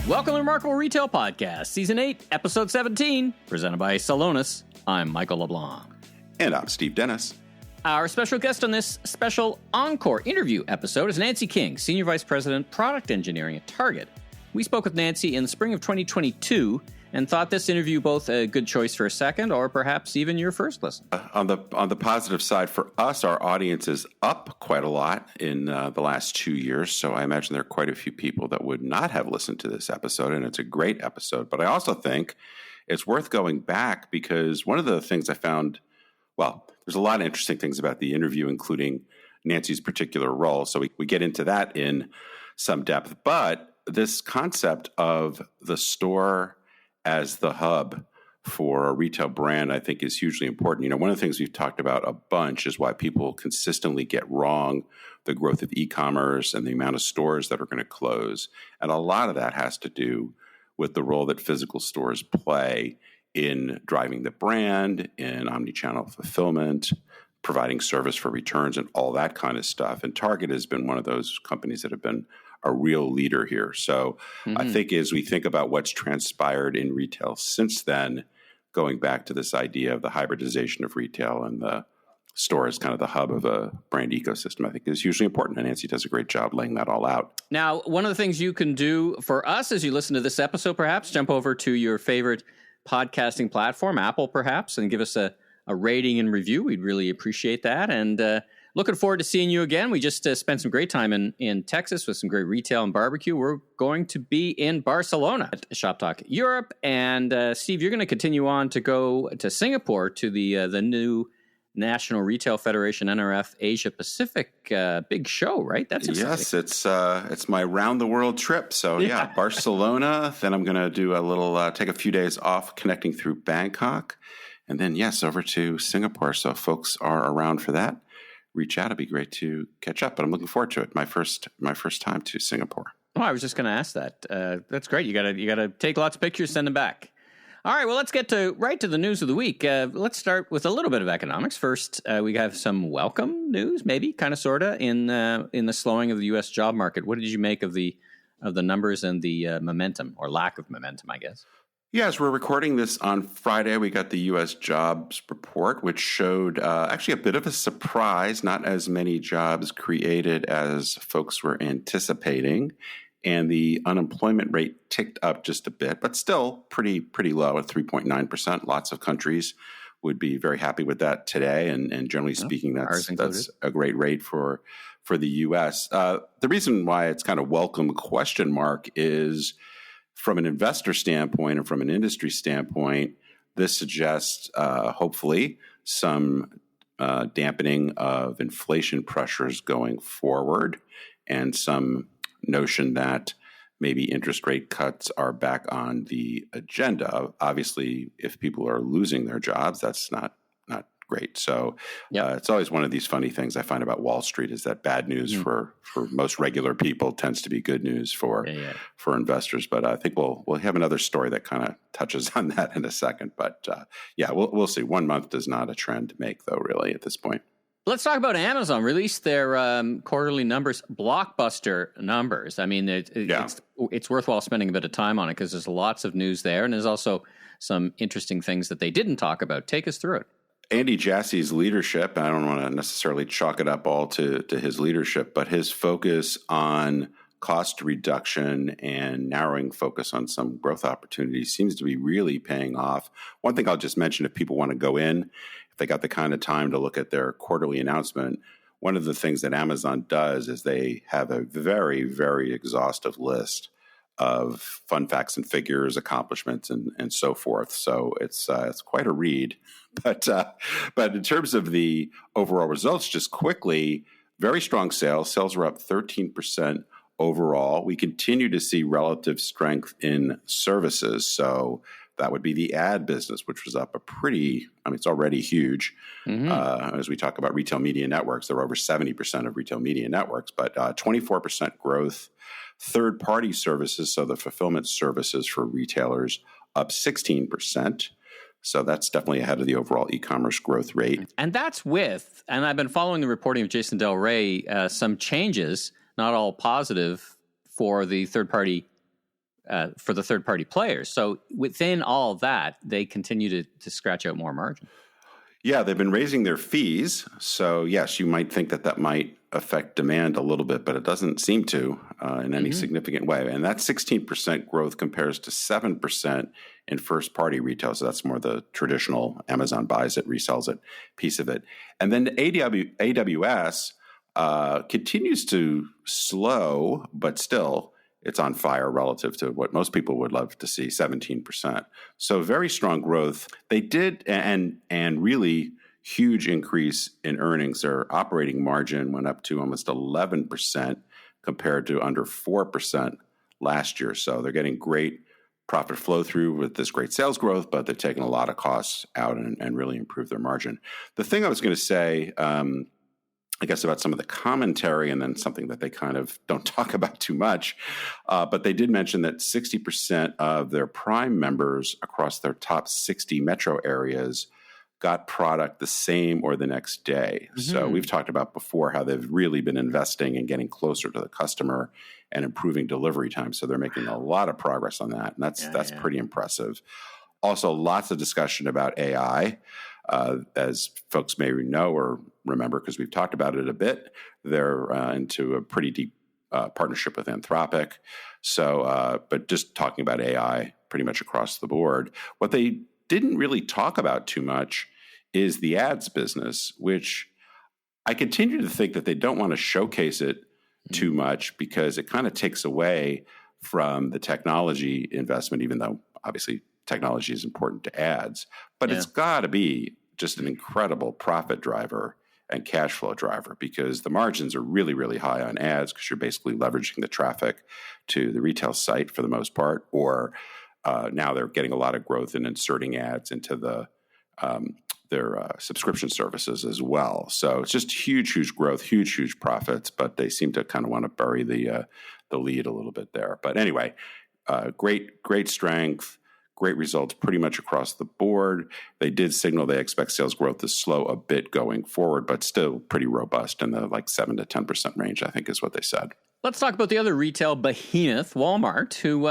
Welcome to Remarkable Retail Podcast, Season 8, Episode 17, presented by Celonis. I'm Michael LeBlanc. And I'm Steve Dennis. Our special guest on this special encore interview episode is Nancy King, Senior Vice President, Product Engineering at Target. We spoke with Nancy in the spring of 2022 and thought this interview both a good choice for a second or perhaps even your first listen. On the positive side, for us, our audience is up quite a lot in the last 2 years. So I imagine there are quite a few people that would not have listened to this episode, and it's a great episode. But I also think it's worth going back because one of the things I found, well, there's a lot of interesting things about the interview, including Nancy's particular role. So we get into that in some depth. But this concept of the store as the hub for a retail brand, I think, is hugely important. You know, one of the things we've talked about a bunch is why people consistently get wrong the growth of e-commerce and the amount of stores that are going to close. And a lot of that has to do with the role that physical stores play in driving the brand, in omnichannel fulfillment, providing service for returns, and all that kind of stuff. And Target has been one of those companies that have been a real leader here. So I think as we think about what's transpired in retail since then, going back to this idea of the hybridization of retail and the store as kind of the hub of a brand ecosystem, I think is hugely important. And Nancy does a great job laying that all out. Now, one of the things you can do for us as you listen to this episode, perhaps jump over to your favorite podcasting platform, Apple perhaps, and give us a rating and review. We'd really appreciate that. And looking forward to seeing you again. We just spent some great time in Texas with some great retail and barbecue. We're going to be in Barcelona at Shop Talk Europe. And Steve, you're going to continue on to go to Singapore to the new National Retail Federation, NRF Asia Pacific big show, right? That's exciting. Yes, it's my round the world trip. So yeah, Barcelona. Then I'm going to do a little take a few days off, connecting through Bangkok, and then yes, over to Singapore. So folks are around for that, reach out. It'd be great to catch up. But I'm looking forward to it. My first time to Singapore. Oh, I was just going to ask that. That's great. You gotta take lots of pictures, send them back. All right, well, let's get right to the news of the week. Let's start with a little bit of economics. First, we have some welcome news, maybe, kind of, sort of, in the slowing of the U.S. job market. What did you make of the numbers and the momentum, or lack of momentum, I guess? Yeah, as we're recording this on Friday, we got the U.S. jobs report, which showed actually a bit of a surprise, not as many jobs created as folks were anticipating. And the unemployment rate ticked up just a bit, but still pretty low at 3.9%. Lots of countries would be very happy with that today. And generally speaking, that's a great rate for the U.S. The reason why it's kind of welcome question mark is from an investor standpoint and from an industry standpoint, this suggests hopefully some dampening of inflation pressures going forward and some notion that maybe interest rate cuts are back on the agenda. Obviously, if people are losing their jobs, that's not great. So it's always one of these funny things I find about Wall Street is that bad news for most regular people tends to be good news for investors. But I think we'll have another story that kind of touches on that in a second. But we'll see. 1 month does not a trend make, though, really, at this point. Let's talk about Amazon. Released their quarterly numbers, blockbuster numbers. I mean, it's worthwhile spending a bit of time on it because there's lots of news there, and there's also some interesting things that they didn't talk about. Take us through it. Andy Jassy's leadership, I don't want to necessarily chalk it up all to his leadership, but his focus on cost reduction and narrowing focus on some growth opportunities seems to be really paying off. One thing I'll just mention, if people want to go in, if they got the kind of time to look at their quarterly announcement, one of the things that Amazon does is they have a very, very exhaustive list of fun facts and figures, accomplishments, and so forth. So it's quite a read. But in terms of the overall results, just quickly, very strong sales. Sales were up 13% overall. We continue to see relative strength in services. So that would be the ad business, which was up it's already huge. As we talk about retail media networks, they're over 70% of retail media networks, but 24% growth. Third-party services, so the fulfillment services for retailers, up 16%. So that's definitely ahead of the overall e-commerce growth rate. And that's and I've been following the reporting of Jason Del Rey, some changes, not all positive, for the third-party for the third-party players. So within all of that, they continue to scratch out more margin. Yeah, they've been raising their fees. So yes, you might think that might affect demand a little bit, but it doesn't seem to in any significant way. And that 16% growth compares to 7% in first-party retail. So that's more the traditional Amazon buys it, resells it piece of it. And then AWS continues to slow, but still it's on fire relative to what most people would love to see, 17%. So very strong growth. They did, and really huge increase in earnings. Their operating margin went up to almost 11% compared to under 4% last year. So they're getting great profit flow through with this great sales growth, but they're taking a lot of costs out and really improved their margin. The thing I was going to say, I guess about some of the commentary and then something that they kind of don't talk about too much. But they did mention that 60% of their Prime members across their top 60 metro areas got product the same or the next day. So we've talked about before how they've really been investing and getting closer to the customer and improving delivery time. So they're making a lot of progress on that. And that's pretty impressive. Also, lots of discussion about AI. As folks may know or remember, because we've talked about it a bit, they're into a pretty deep partnership with Anthropic. So, but just talking about AI pretty much across the board. What they didn't really talk about too much is the ads business, which I continue to think that they don't want to showcase it too much because it kind of takes away from the technology investment, even though obviously technology is important to ads, but it's got to be just an incredible profit driver and cash flow driver because the margins are really, really high on ads because you're basically leveraging the traffic to the retail site for the most part, or now they're getting a lot of growth in inserting ads into their subscription services as well. So it's just huge growth, huge profits, but they seem to kind of want to bury the lead a little bit there. But anyway, great strength. Great results pretty much across the board. They did signal they expect sales growth to slow a bit going forward, but still pretty robust in the 7 to 10% range, I think is what they said. Let's talk about the other retail behemoth, Walmart, who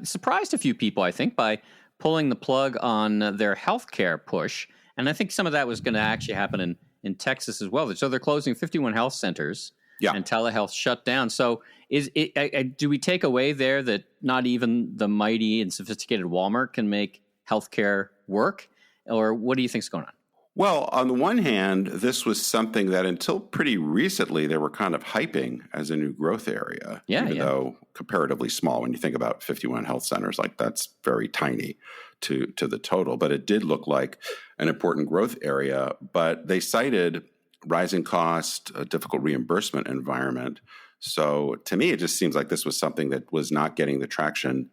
surprised a few people, I think, by pulling the plug on their healthcare push. And I think some of that was going to actually happen in Texas as well. So they're closing 51 health centers. Yeah. And telehealth shut down. So do we take away there that not even the mighty and sophisticated Walmart can make healthcare work? Or what do you think's going on? Well, on the one hand, this was something that until pretty recently they were kind of hyping as a new growth area, even though comparatively small. When you think about 51 health centers, that's very tiny to the total. But it did look like an important growth area. But they cited rising cost, a difficult reimbursement environment. So to me, it just seems like this was something that was not getting the traction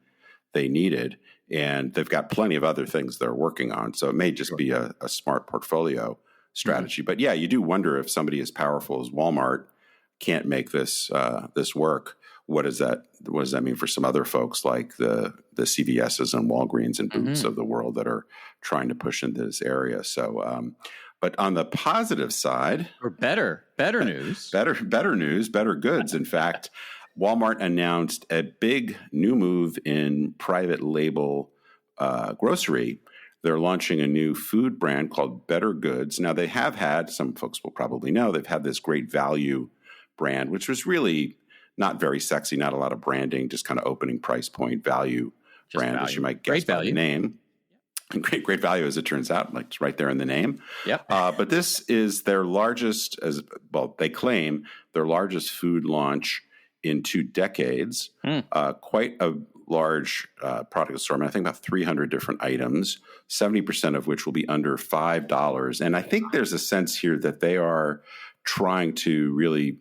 they needed. And they've got plenty of other things they're working on. So it may just be a smart portfolio strategy. But yeah, you do wonder if somebody as powerful as Walmart can't make this work. What does that mean for some other folks like the CVSs and Walgreens and Boots of the world that are trying to push into this area? So, but on the positive side, or better news, better news, better goods. In fact, Walmart announced a big new move in private label grocery. They're launching a new food brand called Better Goods. Now, they have had, some folks will probably know, they've had this great value brand, which was really not very sexy, not a lot of branding, just kind of opening price point value just brand, as you might guess by the name. And great value, as it turns out, it's right there in the name. Yeah. But this is their largest, they claim, their largest food launch in 2 decades. Quite a large product assortment. I think about 300 different items, 70% of which will be under $5. And I think there's a sense here that they are trying to really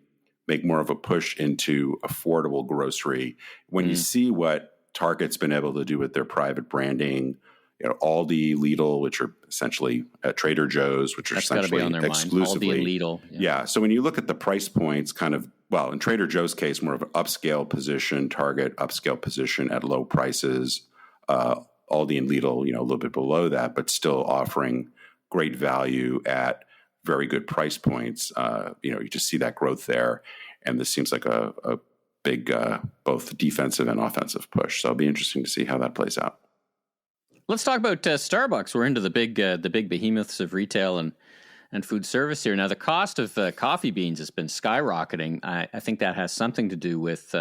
make more of a push into affordable grocery. When you see what Target's been able to do with their private branding, Aldi, Lidl, which are essentially Trader Joe's, which are essentially exclusively Aldi and Lidl. Yeah. So when you look at the price points, in Trader Joe's case, more of an upscale position, Target upscale position at low prices, Aldi and Lidl, a little bit below that, but still offering great value at very good price points. You just see that growth there, and this seems like a big both defensive and offensive push. So it'll be interesting to see how that plays out. Let's talk about Starbucks. We're into the big behemoths of retail and food service here. Now, the cost of coffee beans has been skyrocketing. I think that has something to do with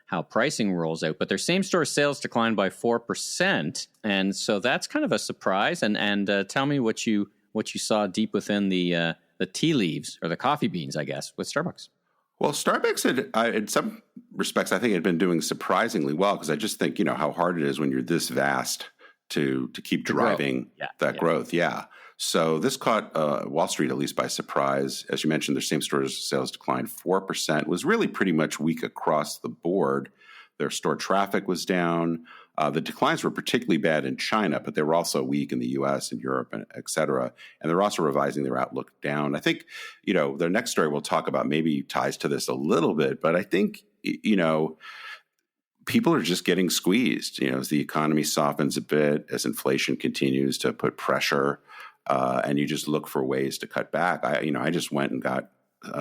how pricing rolls out. But their same-store sales declined by 4%, and so that's kind of a surprise. And tell me what you saw deep within the tea leaves, or the coffee beans, I guess, with Starbucks. Well, Starbucks had, in some respects, I think had been doing surprisingly well, because I just think, how hard it is when you're this vast to keep driving that growth. Yeah. So this caught Wall Street, at least, by surprise. As you mentioned, their same-store sales declined 4%. It was really pretty much weak across the board. Their store traffic was down. The declines were particularly bad in China, but they were also weak in the U.S. and Europe, and et cetera. And they're also revising their outlook down. I think, their next story we'll talk about maybe ties to this a little bit, but I think, people are just getting squeezed, as the economy softens a bit, as inflation continues to put pressure, and you just look for ways to cut back. I just went and got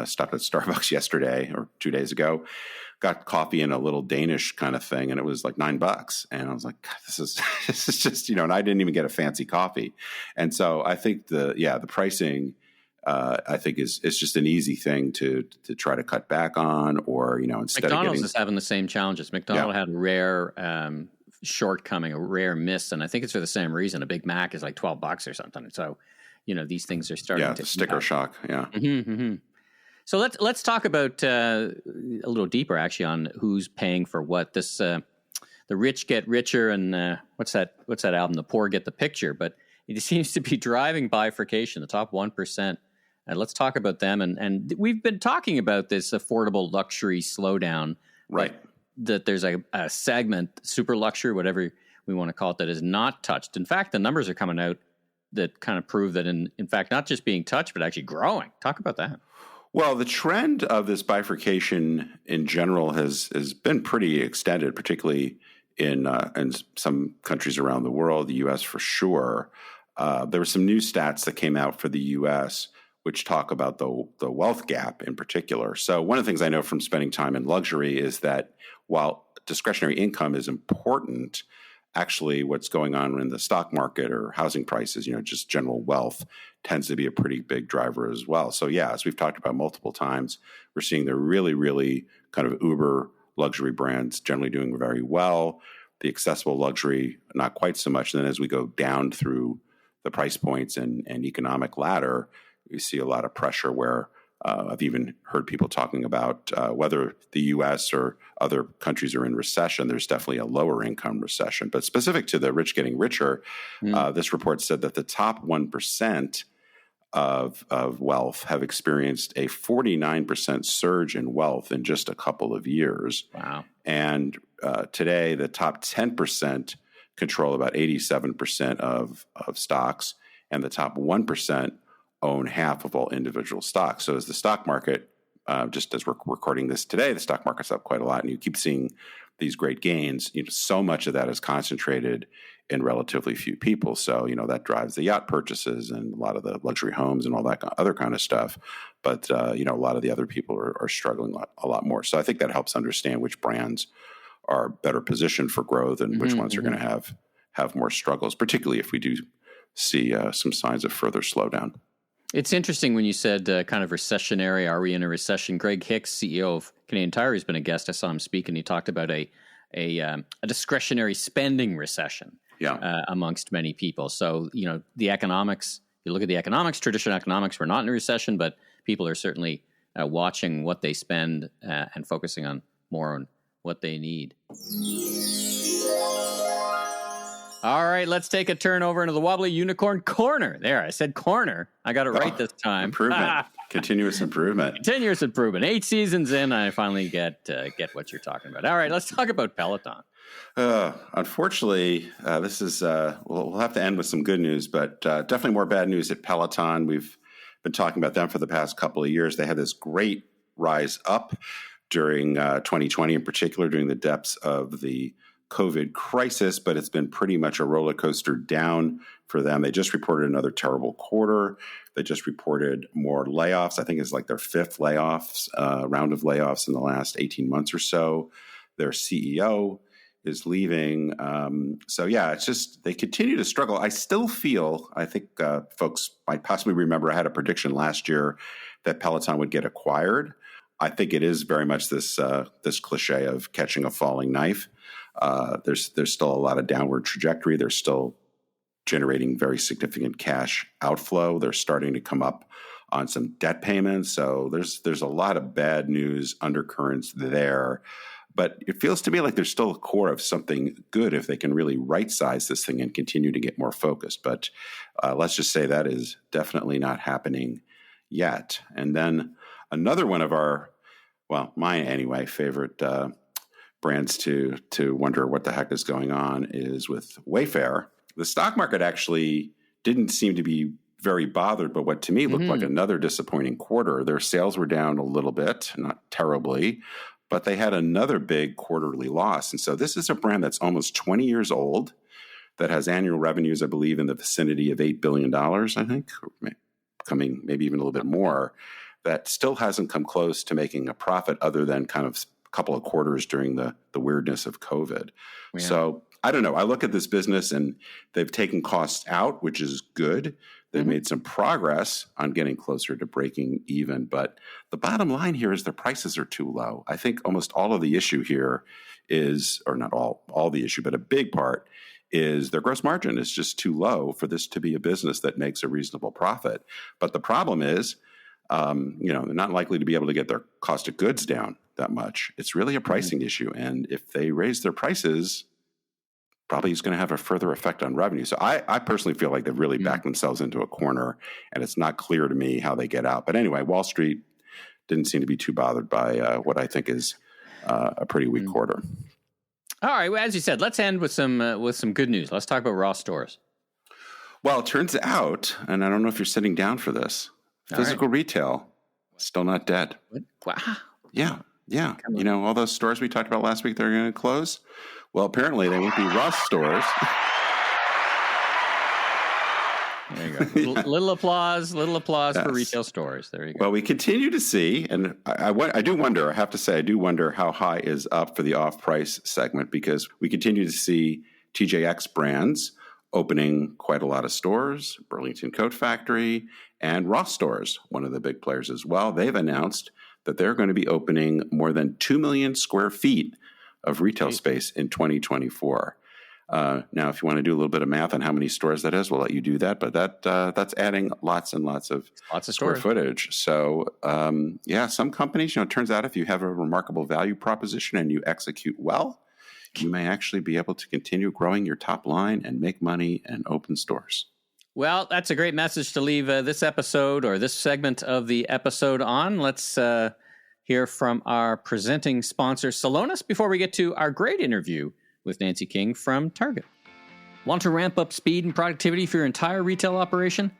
stopped at Starbucks yesterday or 2 days ago, got coffee in a little Danish kind of thing, and it was like $9. And I was like, God, this is just, and I didn't even get a fancy coffee. And so I think the pricing, I think is just an easy thing to try to cut back on, or, instead McDonald's is having the same challenges. McDonald's had a rare shortcoming, a rare miss, and I think it's for the same reason. A Big Mac is like $12 or something. So, these things are starting to sticker shock. Yeah. Mm-hmm, mm-hmm. So let's talk about a little deeper, actually, on who's paying for what. This the rich get richer, and what's that album? The poor get the picture. But it seems to be driving bifurcation. The top 1%. Let's talk about them. And we've been talking about this affordable luxury slowdown. Right. That there's a segment, super luxury, whatever we want to call it, that is not touched. In fact, the numbers are coming out that kind of prove that, in fact, not just being touched, but actually growing. Talk about that. Well, the trend of this bifurcation in general has been pretty extended, particularly in some countries around the world, the U.S. for sure. There were some new stats that came out for the U.S. which talk about the wealth gap in particular. So one of the things I know from spending time in luxury is that while discretionary income is important, actually what's going on in the stock market or housing prices, just general wealth, tends to be a pretty big driver as well. So as we've talked about multiple times, we're seeing the really, really kind of uber luxury brands generally doing very well. The accessible luxury, not quite so much. And then as we go down through the price points and economic ladder, you see a lot of pressure where I've even heard people talking about whether the U.S. or other countries are in recession. There's definitely a lower income recession. But specific to the rich getting richer, this report said that the top 1% of wealth have experienced a 49% surge in wealth in just a couple of years. Wow. And today, the top 10% control about 87% of stocks, and the top 1% own half of all individual stocks. So as the stock market, just as we're recording this today, the stock market's up quite a lot, and you keep seeing these great gains. So much of that is concentrated in relatively few people. So, that drives the yacht purchases and a lot of the luxury homes and all that other kind of stuff. But, a lot of the other people are struggling a lot more. So I think that helps understand which brands are better positioned for growth and which ones are going to have more struggles, particularly if we do see some signs of further slowdown. It's interesting when you said kind of recessionary. Are we in a recession? Greg Hicks, CEO of Canadian Tire, has been a guest. I saw him speak, and he talked about a discretionary spending recession amongst many people. So, the economics, you look at the economics, traditional economics, we're not in a recession, but people are certainly watching what they spend and focusing on more on what they need. All right, let's take a turn over into the Wobbly Unicorn Corner. There, I said corner. I got it right this time. Improvement. Continuous improvement. Continuous improvement. 8 seasons in, I finally get what you're talking about. All right, let's talk about Peloton. Unfortunately, this is we'll have to end with some good news, but definitely more bad news at Peloton. We've been talking about them for the past couple of years. They had this great rise up during 2020, in particular, during the depths of the COVID crisis, but it's been pretty much a roller coaster down for them. They just reported another terrible quarter. They just reported more layoffs. I think it's like their fifth round of layoffs in the last 18 months or so. Their CEO is leaving. So yeah, it's just, they continue to struggle. I still feel, I think folks might possibly remember I had a prediction last year that Peloton would get acquired. I think it is very much this cliche of catching a falling knife. There's still a lot of downward trajectory. They're still generating very significant cash outflow. They're starting to come up on some debt payments. So there's a lot of bad news undercurrents there. But it feels to me like there's still a core of something good if they can really right-size this thing and continue to get more focused. But let's just say that is definitely not happening yet. And then another one of our, well, mine anyway, favorite brands to wonder what the heck is going on is with Wayfair. The stock market actually didn't seem to be very bothered, but what to me looked like another disappointing quarter. Their sales were down a little bit, not terribly, but they had another big quarterly loss. And so this is a brand that's almost 20 years old, that has annual revenues, I believe, in the vicinity of $8 billion, I think, coming maybe even a little bit more, that still hasn't come close to making a profit other than kind of a couple of quarters during the weirdness of COVID. Yeah. So I don't know. I look at this business and they've taken costs out, which is good. They've made some progress on getting closer to breaking even. But the bottom line here is their prices are too low. I think almost all of the issue here is, or not all the issue, but a big part is their gross margin is just too low for this to be a business that makes a reasonable profit. But the problem is, they're not likely to be able to get their cost of goods down that much. It's really a pricing issue. And if they raise their prices, probably is going to have a further effect on revenue. So I personally feel like they've really backed themselves into a corner, and it's not clear to me how they get out. But anyway, Wall Street didn't seem to be too bothered by what I think is a pretty weak quarter. All right. Well, as you said, let's end with some good news. Let's talk about Ross Stores. Well, it turns out, and I don't know if you're sitting down for this, physical retail still not dead. Wow. Yeah. You know, all those stores we talked about last week, they're going to close. Well, apparently they won't be Ross stores. There you go. Little applause yes. For retail stores. There you go. Well, we continue to see, and I do wonder, I have to say, I do wonder how high is up for the off-price segment, because we continue to see TJX brands opening quite a lot of stores, Burlington Coat Factory, and Ross Stores, one of the big players as well. They've announced that they're going to be opening more than 2 million square feet of retail space in 2024. Now, if you want to do a little bit of math on how many stores that is, we'll let you do that. But that's adding lots and lots of square footage. So, some companies, it turns out if you have a remarkable value proposition and you execute well, you may actually be able to continue growing your top line and make money and open stores. Well, that's a great message to leave this episode or this segment of the episode on. Let's hear from our presenting sponsor, Celonis, before we get to our great interview with Nancy King from Target. Want to ramp up speed and productivity for your entire retail operation?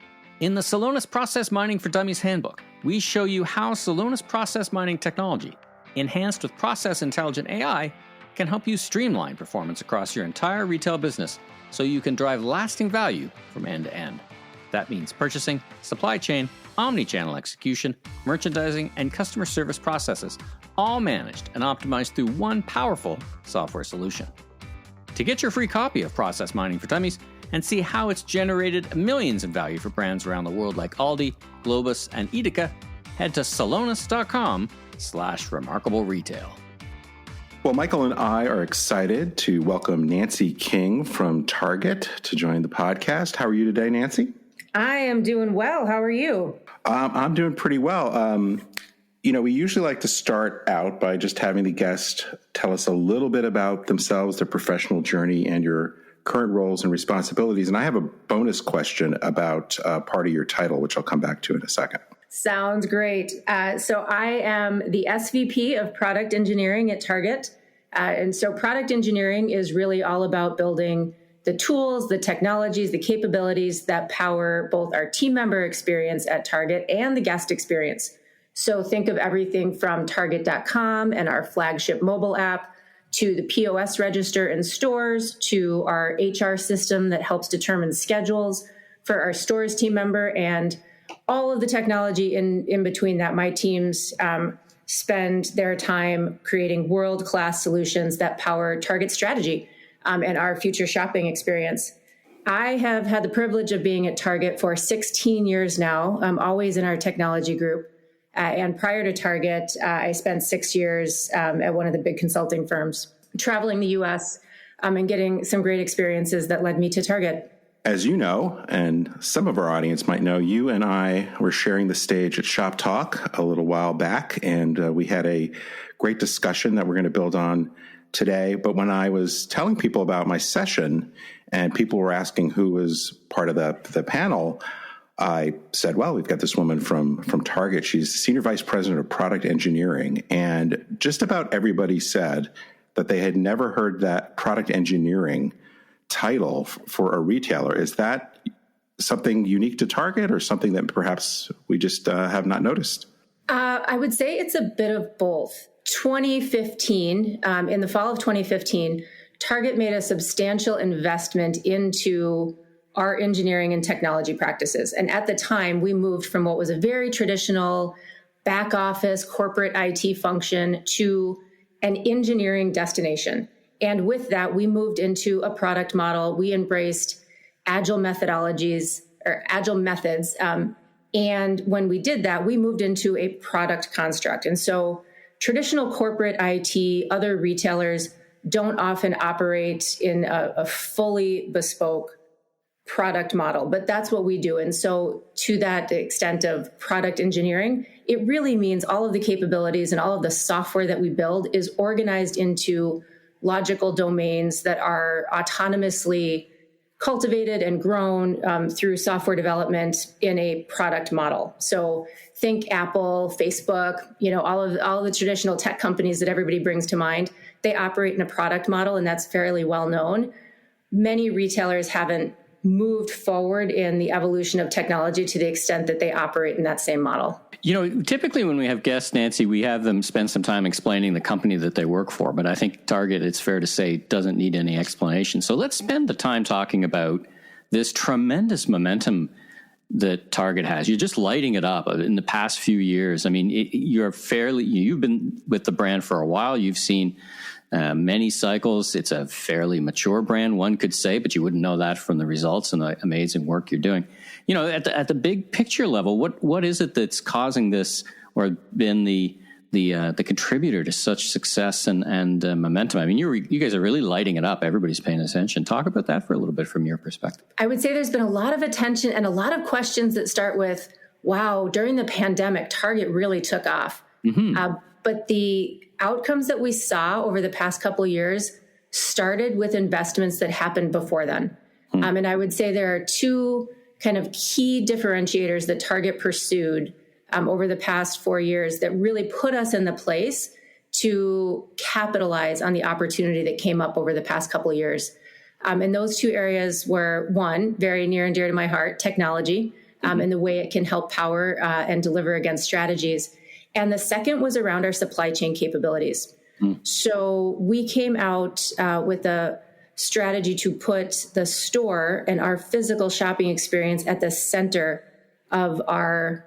In the Celonis Process Mining for Dummies Handbook, we show you how Celonis process mining technology, enhanced with process intelligent AI, can help you streamline performance across your entire retail business so you can drive lasting value from end to end. That means purchasing, supply chain, omni-channel execution, merchandising, and customer service processes, all managed and optimized through one powerful software solution. To get your free copy of Process Mining for Dummies and see how it's generated millions in value for brands around the world like Aldi, Globus, and Edeka, head to celonis.com/remarkableretail. Well, Michael and I are excited to welcome Nancy King from Target to join the podcast. How are you today, Nancy? I am doing well. How are you? I'm doing pretty well. We usually like to start out by just having the guest tell us a little bit about themselves, their professional journey, and your current roles and responsibilities. And I have a bonus question about part of your title, which I'll come back to in a second. Sounds great. So I am the SVP of Product Engineering at Target. And so product engineering is really all about building the tools, the technologies, the capabilities that power both our team member experience at Target and the guest experience. So think of everything from Target.com and our flagship mobile app to the POS register in stores, to our HR system that helps determine schedules for our stores team member, and all of the technology in between that. My teams spend their time creating world-class solutions that power Target strategy and our future shopping experience. I have had the privilege of being at Target for 16 years now, always in our technology group. And prior to Target, I spent 6 years at one of the big consulting firms, traveling the U.S. And getting some great experiences that led me to Target. As you know, and some of our audience might know, you and I were sharing the stage at Shop Talk a little while back, and we had a great discussion that we're going to build on today. But when I was telling people about my session and people were asking who was part of the panel, I said, well, we've got this woman from Target. She's the Senior Vice President of Product Engineering. And just about everybody said that they had never heard that product engineering title for a retailer. Is that something unique to Target or something that perhaps we just have not noticed? I would say it's a bit of both. 2015, in the fall of 2015, Target made a substantial investment into our engineering and technology practices. And at the time, we moved from what was a very traditional back office corporate IT function to an engineering destination. And with that, we moved into a product model. We embraced agile methodologies or agile methods. And when we did that, we moved into a product construct. And so traditional corporate IT, other retailers don't often operate in a fully bespoke product model, but that's what we do. And so to that extent of product engineering, it really means all of the capabilities and all of the software that we build is organized into logical domains that are autonomously cultivated and grown through software development in a product model. So think Apple, Facebook, all of the traditional tech companies that everybody brings to mind, they operate in a product model, and that's fairly well known. Many retailers haven't moved forward in the evolution of technology to the extent that they operate in that same model. Typically when we have guests, Nancy, we have them spend some time explaining the company that they work for. But I think Target, it's fair to say, doesn't need any explanation. So let's spend the time talking about this tremendous momentum that Target has. You're just lighting it up in the past few years. I mean, you've been with the brand for a while. You've seen many cycles. It's a fairly mature brand, one could say, but you wouldn't know that from the results and the amazing work you're doing. At the big picture level, what is it that's causing this, or been the contributor to such success and momentum? I mean, you guys are really lighting it up. Everybody's paying attention. Talk about that for a little bit from your perspective. I would say there's been a lot of attention and a lot of questions that start with, wow, during the pandemic, Target really took off. Mm-hmm. But the outcomes that we saw over the past couple of years started with investments that happened before then. Mm-hmm. And I would say there are two kind of key differentiators that Target pursued over the past 4 years that really put us in the place to capitalize on the opportunity that came up over the past couple of years. And those two areas were, one, very near and dear to my heart, technology, and the way it can help power and deliver against strategies. And the second was around our supply chain capabilities. So we came out with a strategy to put the store and our physical shopping experience at the center of our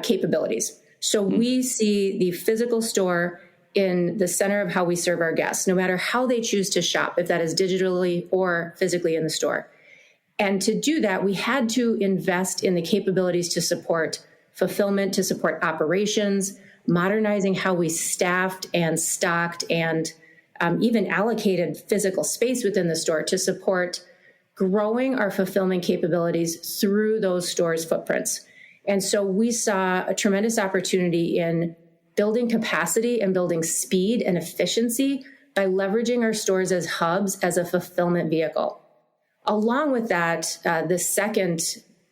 capabilities. So we see the physical store in the center of how we serve our guests, no matter how they choose to shop, if that is digitally or physically in the store. And to do that, we had to invest in the capabilities to support fulfillment, to support operations, modernizing how we staffed and stocked and even allocated physical space within the store to support growing our fulfillment capabilities through those stores' footprints. And so we saw a tremendous opportunity in building capacity and building speed and efficiency by leveraging our stores as hubs as a fulfillment vehicle. Along with that, the second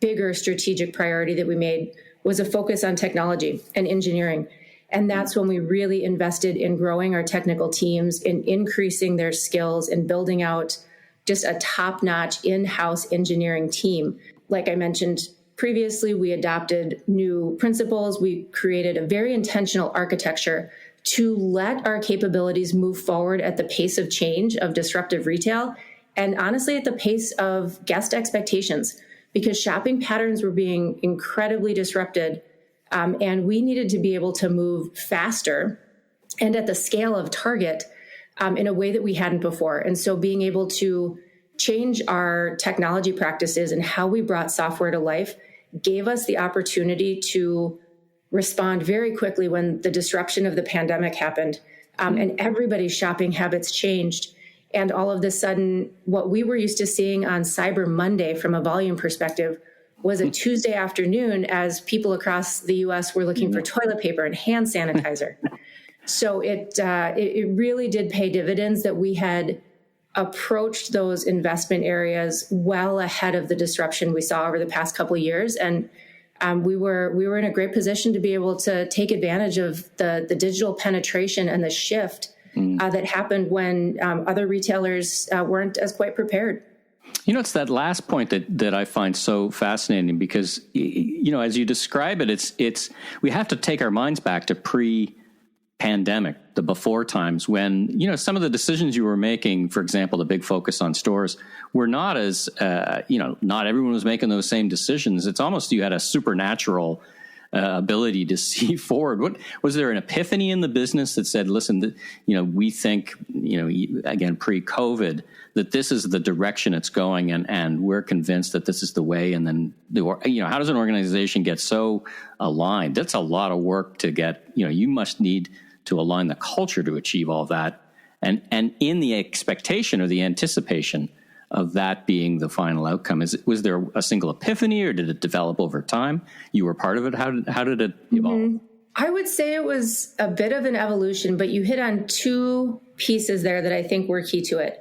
bigger strategic priority that we made was a focus on technology and engineering. And that's when we really invested in growing our technical teams, in increasing their skills, and building out just a top-notch in-house engineering team. Like I mentioned previously, we adopted new principles. We created a very intentional architecture to let our capabilities move forward at the pace of change of disruptive retail, and honestly at the pace of guest expectations, because shopping patterns were being incredibly disrupted, and we needed to be able to move faster and at the scale of Target in a way that we hadn't before. And so being able to change our technology practices and how we brought software to life gave us the opportunity to respond very quickly when the disruption of the pandemic happened, and everybody's shopping habits changed. And all of a sudden, what we were used to seeing on Cyber Monday from a volume perspective was a Tuesday afternoon as people across the U.S. were looking for toilet paper and hand sanitizer. So it really did pay dividends that we had approached those investment areas well ahead of the disruption we saw over the past couple of years. And we were in a great position to be able to take advantage of the digital penetration and the shift that happened when other retailers weren't as quite prepared. It's that last point that I find so fascinating, because, as you describe it, it's we have to take our minds back to pre-pandemic, the before times when, some of the decisions you were making, for example, the big focus on stores, were not as, not everyone was making those same decisions. It's almost you had a supernatural ability to see forward. What was there an epiphany in the business that said, listen, we think, again, pre-COVID, that this is the direction it's going, and we're convinced that this is the way. And then, how does an organization get so aligned? That's a lot of work to get, you must need to align the culture to achieve all that. And in the expectation or the anticipation of that being the final outcome, was there a single epiphany, or did it develop over time? You were part of it. How did it evolve? Mm-hmm. I would say it was a bit of an evolution, but you hit on two pieces there that I think were key to it.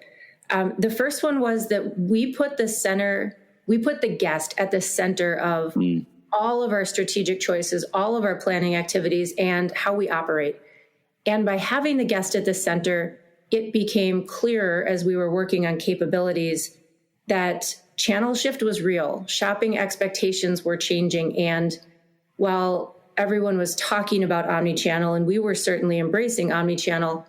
The first one was that we put the guest at the center of all of our strategic choices, all of our planning activities, and how we operate. And by having the guest at the center, it became clearer as we were working on capabilities that channel shift was real. Shopping expectations were changing. And while everyone was talking about omnichannel, and we were certainly embracing omnichannel,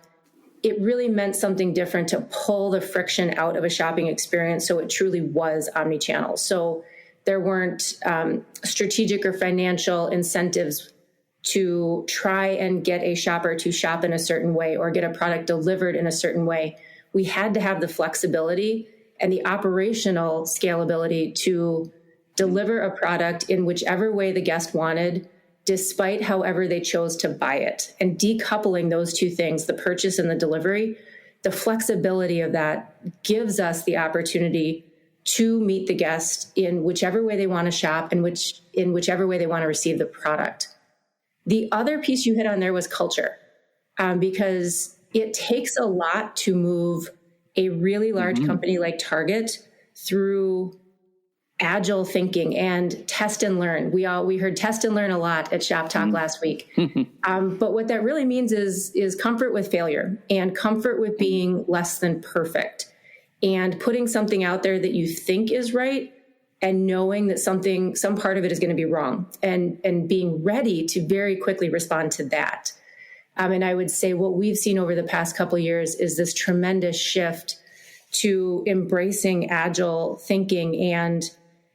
it really meant something different to pull the friction out of a shopping experience so it truly was omnichannel. So there weren't strategic or financial incentives to try and get a shopper to shop in a certain way or get a product delivered in a certain way. We had to have the flexibility and the operational scalability to deliver a product in whichever way the guest wanted, despite however they chose to buy it. And decoupling those two things, the purchase and the delivery, the flexibility of that gives us the opportunity to meet the guest in whichever way they want to shop and in whichever way they want to receive the product. The other piece you hit on there was culture, because it takes a lot to move a really large company like Target through agile thinking and test and learn. We heard test and learn a lot at Shop Talk last week. But what that really means is comfort with failure and comfort with being less than perfect, and putting something out there that you think is right and knowing that some part of it is going to be wrong, and being ready to very quickly respond to that. And I would say what we've seen over the past couple of years is this tremendous shift to embracing agile thinking and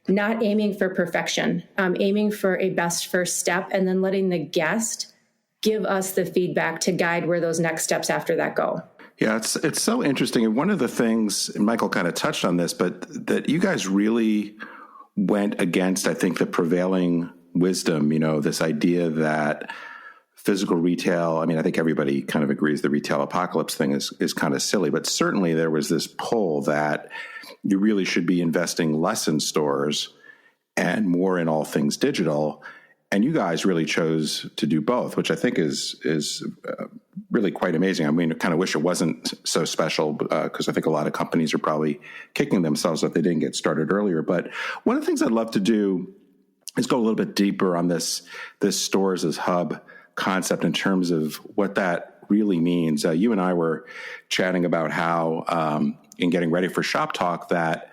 not aiming for perfection, aiming for a best first step, and then letting the guest give us the feedback to guide where those next steps after that go. Yeah, it's so interesting. And one of the things, and Michael kind of touched on this, but that you guys really went against, I think, the prevailing wisdom, this idea that physical retail, I think everybody kind of agrees the retail apocalypse thing is kind of silly, but certainly there was this pull that you really should be investing less in stores and more in all things digital. And you guys really chose to do both, which I think is really quite amazing. I kind of wish it wasn't so special, because I think a lot of companies are probably kicking themselves if they didn't get started earlier. But one of the things I'd love to do is go a little bit deeper on this stores as hub concept in terms of what that really means. You and I were chatting about how, in getting ready for Shop Talk, that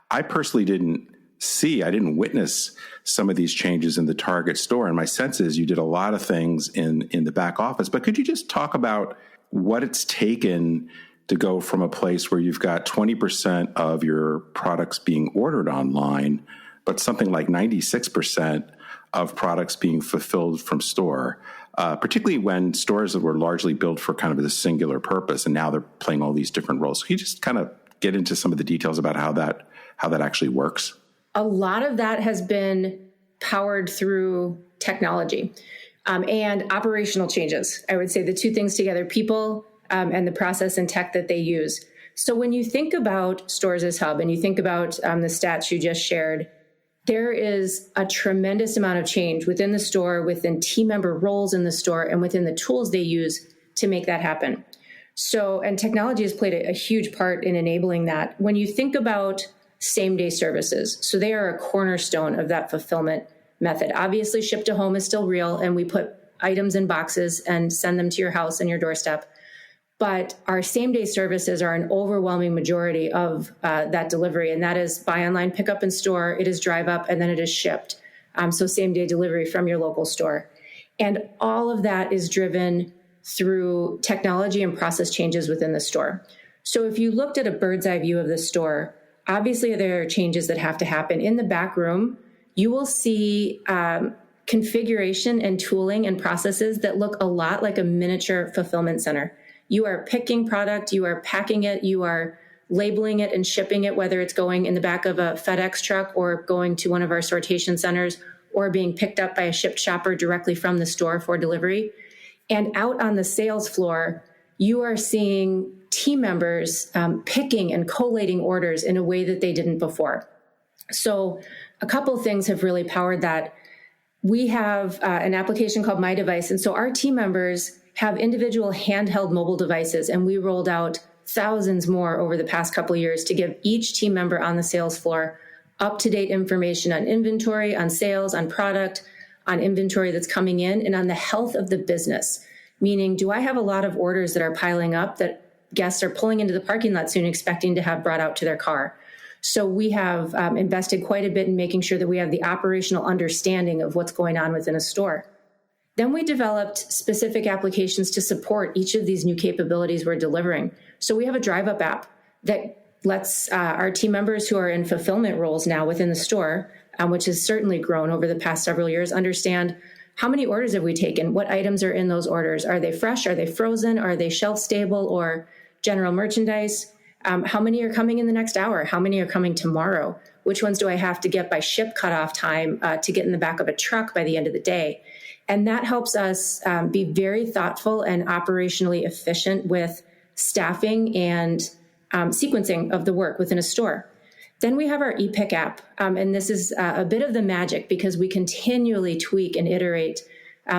I personally didn't I didn't witness some of these changes in the Target store. And my sense is you did a lot of things in the back office. But could you just talk about what it's taken to go from a place where you've got 20% of your products being ordered online, but something like 96% of products being fulfilled from store, particularly when stores that were largely built for kind of a singular purpose, and now they're playing all these different roles. Can you just kind of get into some of the details about how that actually works? A lot of that has been powered through technology and operational changes. I would say the two things together, people and the process and tech that they use. So when you think about stores as hub and you think about the stats you just shared, there is a tremendous amount of change within the store, within team member roles in the store, and within the tools they use to make that happen. So, and technology has played a huge part in enabling that. When you think about same-day services, so they are a cornerstone of that fulfillment method. Obviously, ship to home is still real, and we put items in boxes and send them to your house and your doorstep. But our same-day services are an overwhelming majority of that delivery, and that is buy online, pick up in store, it is drive up, and then it is shipped. So same-day delivery from your local store. And all of that is driven through technology and process changes within the store. So if you looked at a bird's eye view of the store, obviously there are changes that have to happen. In the back room, you will see configuration and tooling and processes that look a lot like a miniature fulfillment center. You are picking product, you are packing it, you are labeling it and shipping it, whether it's going in the back of a FedEx truck or going to one of our sortation centers or being picked up by a shipped shopper directly from the store for delivery. And out on the sales floor, you are seeing team members picking and collating orders in a way that they didn't before. So a couple of things have really powered that. We have an application called My Device. And so our team members have individual handheld mobile devices, and we rolled out thousands more over the past couple of years to give each team member on the sales floor up-to-date information on inventory, on sales, on product, on inventory that's coming in, and on the health of the business. Meaning, do I have a lot of orders that are piling up that guests are pulling into the parking lot soon expecting to have brought out to their car? So we have invested quite a bit in making sure that we have the operational understanding of what's going on within a store. Then we developed specific applications to support each of these new capabilities we're delivering. So we have a drive-up app that lets our team members who are in fulfillment roles now within the store, which has certainly grown over the past several years, understand how many orders have we taken, what items are in those orders. Are they fresh? Are they frozen? Are they shelf stable or general merchandise? How many are coming in the next hour? How many are coming tomorrow? Which ones do I have to get by ship cutoff time to get in the back of a truck by the end of the day? And that helps us be very thoughtful and operationally efficient with staffing and sequencing of the work within a store. Then we have our ePick app, and this is a bit of the magic because we continually tweak and iterate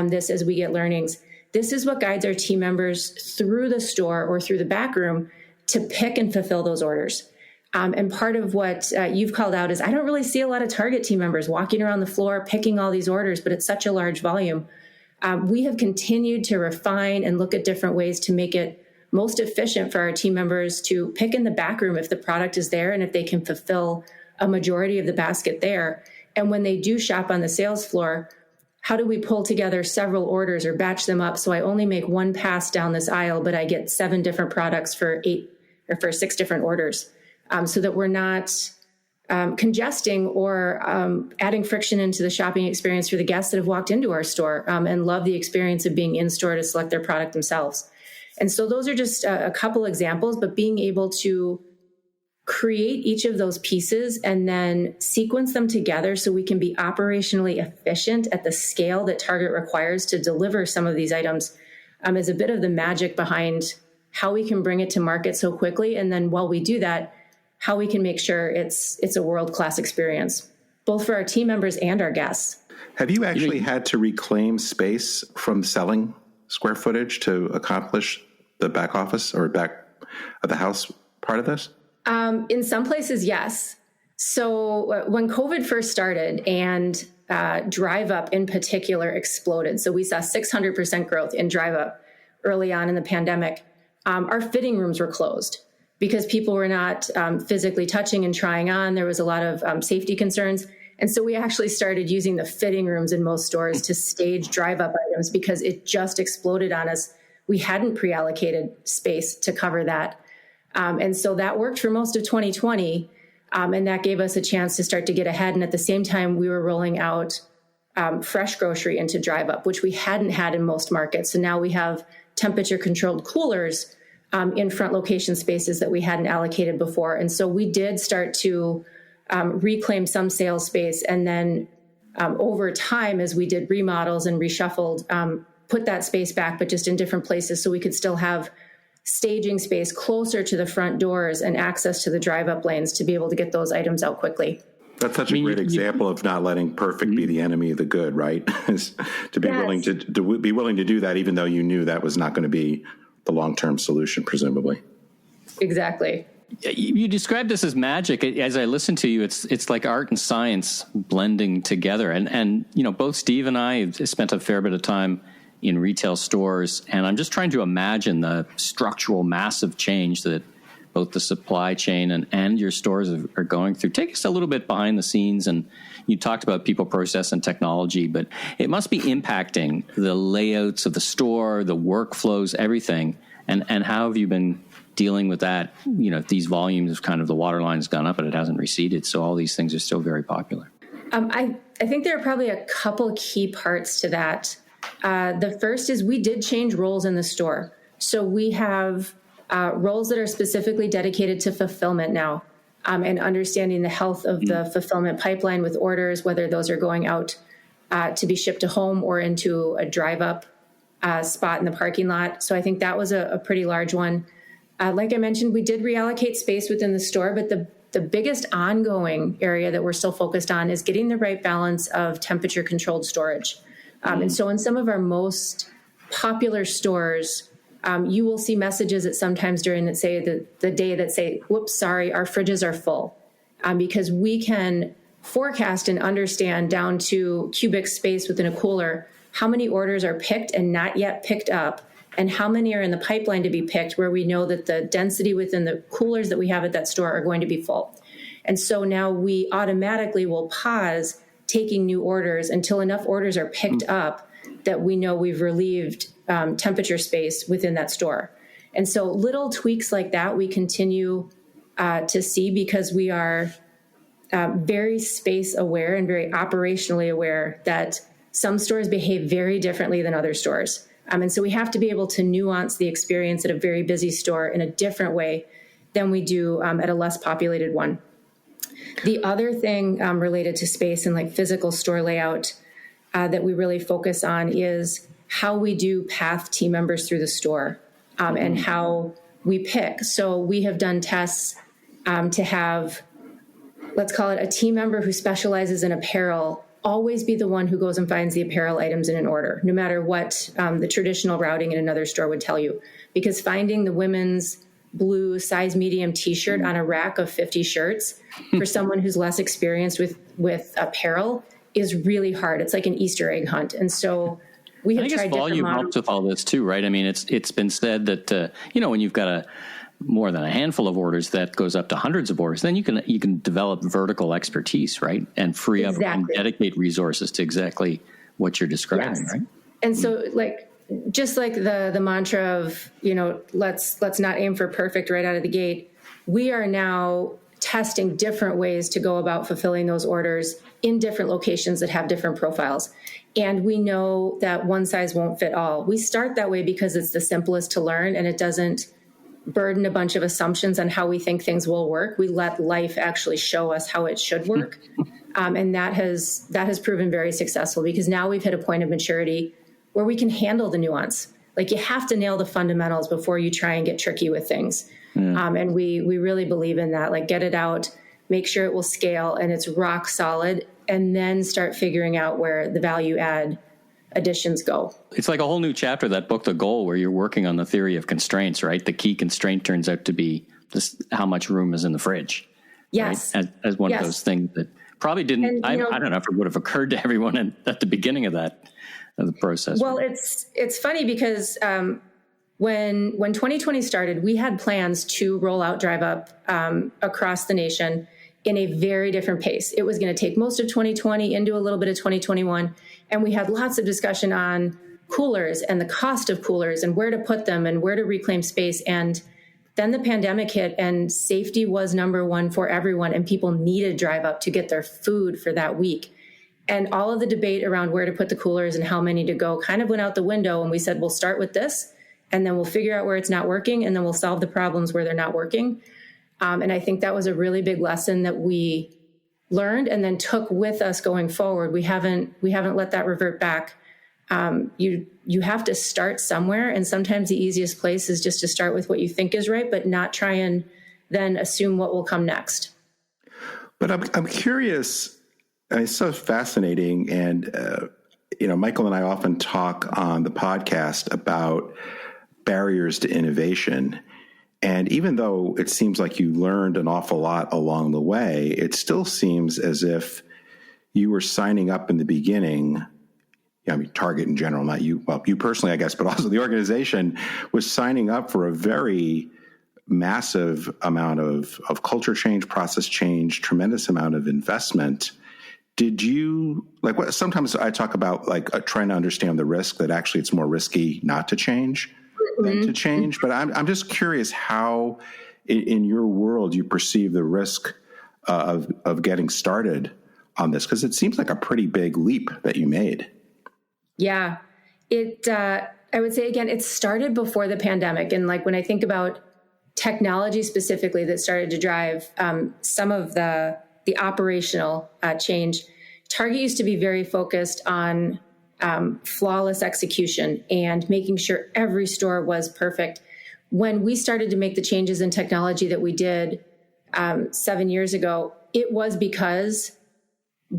this as we get learnings. This is what guides our team members through the store or through the back room to pick and fulfill those orders. And part of what you've called out is I don't really see a lot of Target team members walking around the floor picking all these orders, but it's such a large volume. We have continued to refine and look at different ways to make it most efficient for our team members to pick in the back room if the product is there and if they can fulfill a majority of the basket there. And when they do shop on the sales floor, how do we pull together several orders or batch them up so I only make one pass down this aisle, but I get 7 different products for 6 different orders? So that we're not congesting or adding friction into the shopping experience for the guests that have walked into our store and love the experience of being in store to select their product themselves. And so those are just a couple examples, but being able to create each of those pieces and then sequence them together so we can be operationally efficient at the scale that Target requires to deliver some of these items is a bit of the magic behind how we can bring it to market so quickly. And then while we do that, how we can make sure it's a world-class experience, both for our team members and our guests. Have you actually had to reclaim space from selling square footage to accomplish the back office or back of the house part of this? In some places, yes. So when COVID first started and Drive Up in particular exploded, so we saw 600% growth in Drive Up early on in the pandemic, our fitting rooms were closed. because people were not physically touching and trying on. There was a lot of safety concerns. And so we actually started using the fitting rooms in most stores to stage drive-up items because it just exploded on us. We hadn't pre-allocated space to cover that. And so that worked for most of 2020. And that gave us a chance to start to get ahead. And at the same time, we were rolling out fresh grocery into drive-up, which we hadn't had in most markets. So now we have temperature-controlled coolers in front location spaces that we hadn't allocated before. And so we did start to reclaim some sales space. And then over time, as we did remodels and reshuffled, put that space back, but just in different places so we could still have staging space closer to the front doors and access to the drive-up lanes to be able to get those items out quickly. That's such a great example of not letting perfect be the enemy of the good, right? To be willing to be willing to do that, even though you knew that was not going to be the long-term solution, presumably. Exactly. You described this as magic. As I listen to you, it's like art and science blending together. And you know, both Steve and I have spent a fair bit of time in retail stores, and I'm just trying to imagine the structural, massive change that both the supply chain and your stores are going through. Take us a little bit behind the scenes, and you talked about people, process, and technology, but it must be impacting the layouts of the store, the workflows, everything. And how have you been dealing with that? You know, these volumes, kind of the waterline has gone up, but it hasn't receded. So all these things are still very popular. I think there are probably a couple key parts to that. The first is we did change roles in the store. So we have roles that are specifically dedicated to fulfillment now, and understanding the health of the fulfillment pipeline with orders, whether those are going out to be shipped to home or into a drive-up spot in the parking lot. So I think that was a pretty large one. Like I mentioned, we did reallocate space within the store, but the biggest ongoing area that we're still focused on is getting the right balance of temperature-controlled storage. And so in some of our most popular stores, you will see messages that sometimes during the day that say, whoops, sorry, our fridges are full. Because we can forecast and understand down to cubic space within a cooler how many orders are picked and not yet picked up, and how many are in the pipeline to be picked, where we know that the density within the coolers that we have at that store are going to be full. And so now we automatically will pause taking new orders until enough orders are picked up that we know we've relieved temperature space within that store. And so little tweaks like that we continue to see, because we are very space aware and very operationally aware that some stores behave very differently than other stores. And so we have to be able to nuance the experience at a very busy store in a different way than we do at a less populated one. The other thing related to space and like physical store layout that we really focus on is how we do path team members through the store and how we pick. So we have done tests to have, let's call it a team member who specializes in apparel, always be the one who goes and finds the apparel items in an order, no matter what the traditional routing in another store would tell you. Because finding the women's blue size medium t-shirt on a rack of 50 shirts for someone who's less experienced with apparel is really hard. It's like an Easter egg hunt. And so we have tried different models. Volume helps with all this too, right? I mean, it's been said that, when you've got more than a handful of orders, that goes up to hundreds of orders, then you can develop vertical expertise, right? And free up and dedicate resources to exactly what you're describing, right? And so just like the mantra of, let's not aim for perfect right out of the gate, we are now testing different ways to go about fulfilling those orders in different locations that have different profiles. And we know that one size won't fit all. We start that way because it's the simplest to learn, and it doesn't burden a bunch of assumptions on how we think things will work. We let life actually show us how it should work. And that has proven very successful, because now we've hit a point of maturity where we can handle the nuance. Like, you have to nail the fundamentals before you try and get tricky with things. And we really believe in that. Like, get it out, make sure it will scale and it's rock solid, and then start figuring out where the value add additions go. It's like a whole new chapter, that book, The Goal, where you're working on the theory of constraints, right? The key constraint turns out to be how much room is in the fridge. Yes. Right? As one of those things that probably didn't, I don't know if it would have occurred to everyone at the beginning of the process. Well, it's funny because When 2020 started, we had plans to roll out Drive Up across the nation in a very different pace. It was going to take most of 2020 into a little bit of 2021. And we had lots of discussion on coolers and the cost of coolers and where to put them and where to reclaim space. And then the pandemic hit and safety was number one for everyone. And people needed Drive Up to get their food for that week. And all of the debate around where to put the coolers and how many to go kind of went out the window. And we said, we'll start with this, and then we'll figure out where it's not working, and then we'll solve the problems where they're not working. And I think that was a really big lesson that we learned and then took with us going forward. We haven't let that revert back. You have to start somewhere, and sometimes the easiest place is just to start with what you think is right, but not try and then assume what will come next. But I'm curious. It's so fascinating, and Michael and I often talk on the podcast about barriers to innovation. And even though it seems like you learned an awful lot along the way, it still seems as if you were signing up in the beginning. Target in general, not you, well, you personally, I guess, but also the organization was signing up for a very massive amount of culture change, process change, tremendous amount of investment. Did you, sometimes I talk about trying to understand the risk, that actually it's more risky not to change than to change. But I'm just curious how in your world you perceive the risk of getting started on this, because it seems like a pretty big leap that you made. Yeah, I would say, again, it started before the pandemic. And when I think about technology specifically that started to drive some of the operational change, Target used to be very focused on flawless execution and making sure every store was perfect. When we started to make the changes in technology that we did 7 years ago, it was because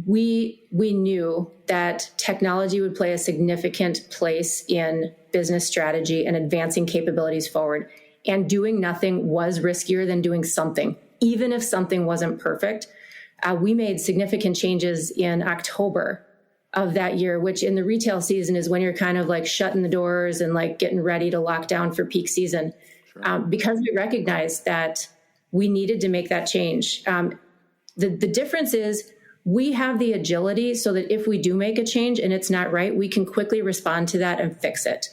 we knew that technology would play a significant place in business strategy and advancing capabilities forward. And doing nothing was riskier than doing something, even if something wasn't perfect. We made significant changes in October of that year, which in the retail season is when you're kind of shutting the doors and getting ready to lock down for peak season. Sure. Because we recognized that we needed to make that change. The difference is we have the agility so that if we do make a change and it's not right, we can quickly respond to that and fix it.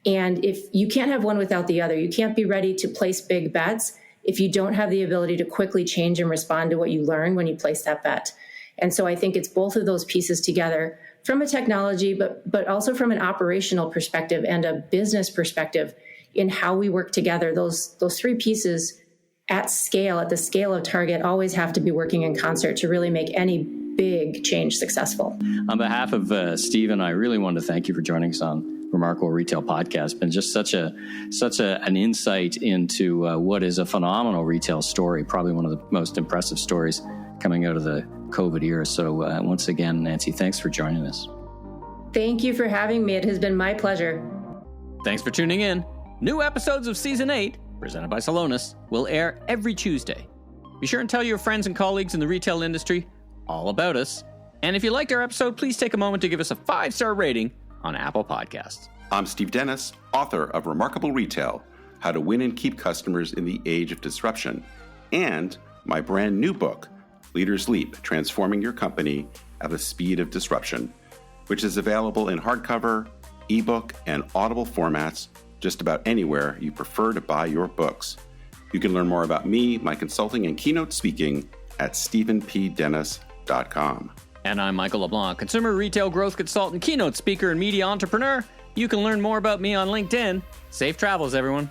And if you can't have one without the other, you can't be ready to place big bets if you don't have the ability to quickly change and respond to what you learn when you place that bet. And so I think it's both of those pieces together from a technology, but also from an operational perspective and a business perspective in how we work together. Those three pieces at scale, at the scale of Target, always have to be working in concert to really make any big change successful. On behalf of Steve and I, really wanted to thank you for joining us on Remarkable Retail Podcast. It's been just such an insight into what is a phenomenal retail story, probably one of the most impressive stories coming out of the COVID era. So once again, Nancy, thanks for joining us. Thank you for having me. It has been my pleasure. Thanks for tuning in. New episodes of Season 8, presented by Salonis, will air every Tuesday. Be sure and tell your friends and colleagues in the retail industry all about us. And if you liked our episode, please take a moment to give us a 5-star rating on Apple Podcasts. I'm Steve Dennis, author of Remarkable Retail, How to Win and Keep Customers in the Age of Disruption, and my brand new book, Leaders Leap, Transforming Your Company at the Speed of Disruption, which is available in hardcover, ebook, and Audible formats just about anywhere you prefer to buy your books. You can learn more about me, my consulting, and keynote speaking at stephenpdennis.com. And I'm Michael LeBlanc, consumer retail growth consultant, keynote speaker, and media entrepreneur. You can learn more about me on LinkedIn. Safe travels, everyone.